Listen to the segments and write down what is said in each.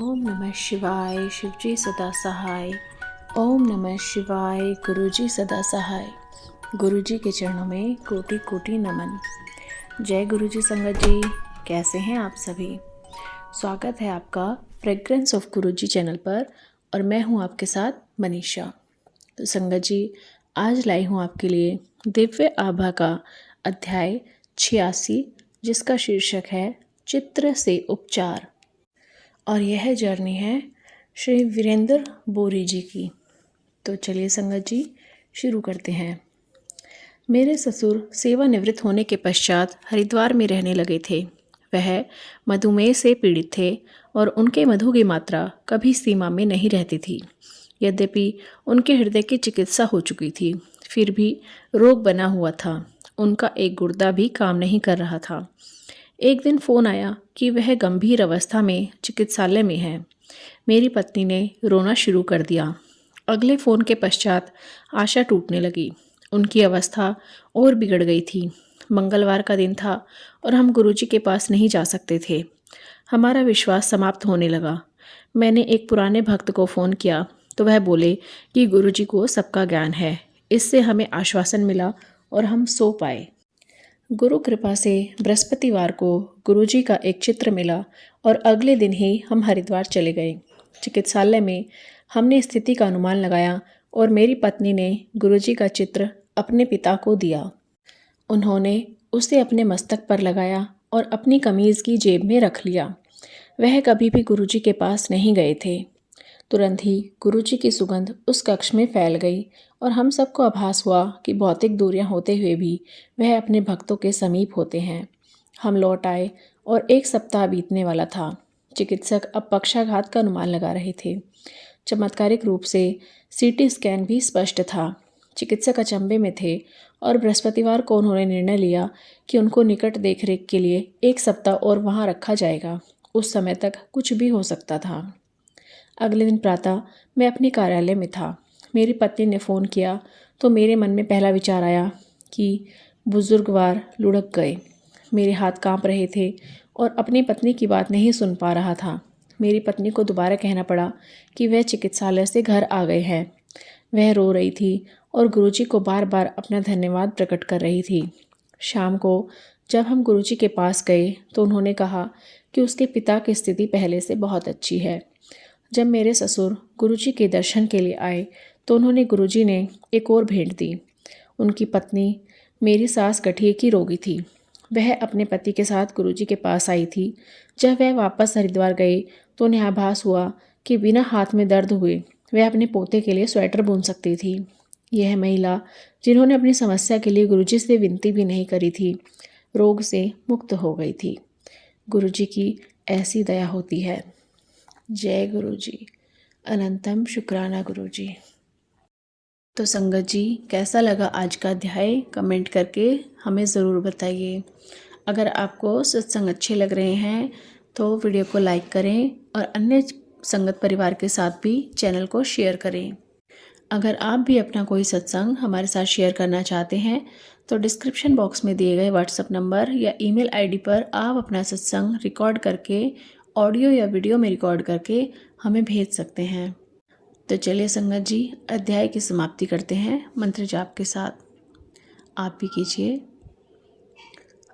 ओम नमः शिवाय शिवजी सदा सहाय। ओम नमः शिवाय गुरुजी सदा सहाय। गुरुजी के चरणों में कोटि कोटि नमन। जय गुरुजी संगत जी, कैसे हैं आप सभी। स्वागत है आपका फ्रेग्रेंस ऑफ गुरुजी चैनल पर और मैं हूं आपके साथ मनीषा। तो संगत जी, आज लाई हूं आपके लिए दिव्य आभा का अध्याय 86, जिसका शीर्षक है चित्र से उपचार। और यह जर्नी है श्री वीरेंद्र बोरी जी की। तो चलिए संगत जी शुरू करते हैं। मेरे ससुर सेवानिवृत्त होने के पश्चात हरिद्वार में रहने लगे थे। वह मधुमेह से पीड़ित थे और उनके मधु की मात्रा कभी सीमा में नहीं रहती थी। यद्यपि उनके हृदय की चिकित्सा हो चुकी थी, फिर भी रोग बना हुआ था। उनका एक गुर्दा भी काम नहीं कर रहा था। एक दिन फ़ोन आया कि वह गंभीर अवस्था में चिकित्सालय में है। मेरी पत्नी ने रोना शुरू कर दिया। अगले फ़ोन के पश्चात आशा टूटने लगी। उनकी अवस्था और बिगड़ गई थी। मंगलवार का दिन था और हम गुरुजी के पास नहीं जा सकते थे। हमारा विश्वास समाप्त होने लगा। मैंने एक पुराने भक्त को फ़ोन किया तो वह बोले कि गुरुजी को सबका ज्ञान है। इससे हमें आश्वासन मिला और हम सो पाए। गुरु कृपा से बृहस्पतिवार को गुरुजी का एक चित्र मिला और अगले दिन ही हम हरिद्वार चले गए। चिकित्सालय में हमने स्थिति का अनुमान लगाया और मेरी पत्नी ने गुरुजी का चित्र अपने पिता को दिया। उन्होंने उसे अपने मस्तक पर लगाया और अपनी कमीज़ की जेब में रख लिया। वह कभी भी गुरुजी के पास नहीं गए थे। तुरंत ही गुरुजी की सुगंध उस कक्ष में फैल गई और हम सबको आभास हुआ कि भौतिक दूरियां होते हुए भी वह अपने भक्तों के समीप होते हैं। हम लौट आए और एक सप्ताह बीतने वाला था। चिकित्सक अब पक्षाघात का अनुमान लगा रहे थे। चमत्कारिक रूप से सीटी स्कैन भी स्पष्ट था। चिकित्सक अचंभे में थे और बृहस्पतिवार को उन्होंने निर्णय लिया कि उनको निकट देखरेख के लिए एक सप्ताह और वहां रखा जाएगा। उस समय तक कुछ भी हो सकता था। अगले दिन प्रातः मैं अपने कार्यालय में था। मेरी पत्नी ने फ़ोन किया तो मेरे मन में पहला विचार आया कि बुजुर्गवार लुढ़क गए। मेरे हाथ कांप रहे थे और अपनी पत्नी की बात नहीं सुन पा रहा था। मेरी पत्नी को दोबारा कहना पड़ा कि वह चिकित्सालय से घर आ गए हैं। वह रो रही थी और गुरुजी को बार बार अपना धन्यवाद प्रकट कर रही थी। शाम को जब हम गुरुजी के पास गए तो उन्होंने कहा कि उसके पिता की स्थिति पहले से बहुत अच्छी है। जब मेरे ससुर गुरुजी के दर्शन के लिए आए तो उन्होंने गुरुजी ने एक और भेंट दी। उनकी पत्नी मेरी सास गठिए की रोगी थी। वह अपने पति के साथ गुरुजी के पास आई थी। जब वह वापस हरिद्वार गए तो उन्हें आभास हुआ कि बिना हाथ में दर्द हुए वह अपने पोते के लिए स्वेटर बुन सकती थी। यह महिला, जिन्होंने अपनी समस्या के लिए गुरुजी से विनती भी नहीं करी थी, रोग से मुक्त हो गई थी। गुरुजी की ऐसी दया होती है। जय गुरुजी। अनंतम शुक्राना गुरुजी। तो संगत जी, कैसा लगा आज का अध्याय कमेंट करके हमें ज़रूर बताइए। अगर आपको सत्संग अच्छे लग रहे हैं तो वीडियो को लाइक करें और अन्य संगत परिवार के साथ भी चैनल को शेयर करें। अगर आप भी अपना कोई सत्संग हमारे साथ शेयर करना चाहते हैं तो डिस्क्रिप्शन बॉक्स में दिए गए व्हाट्सएप नंबर या ईमेल आईडी पर आप अपना सत्संग रिकॉर्ड करके ऑडियो या वीडियो में रिकॉर्ड करके हमें भेज सकते हैं। तो चलिए संगत जी, अध्याय की समाप्ति करते हैं मंत्र जाप के साथ। आप भी कीजिए।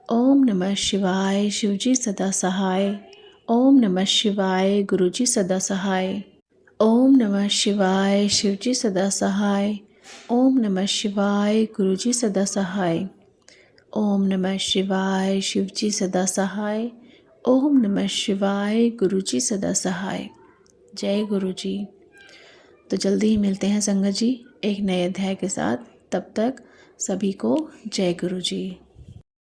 ओम नमः शिवाय शिवजी सदा सहाय। ओम नमः शिवाय गुरुजी सदा सहाय। ओम नमः शिवाय शिवजी सदा सहाय। ओम नमः शिवाय गुरुजी सदा सहाय। ओम नमः शिवाय शिवजी सदा सहाय। ओम नमः शिवाय गुरुजी सदा सहाय। जय गुरुजी। तो जल्दी ही मिलते हैं संगत जी एक नए अध्याय के साथ। तब तक सभी को जय गुरुजी।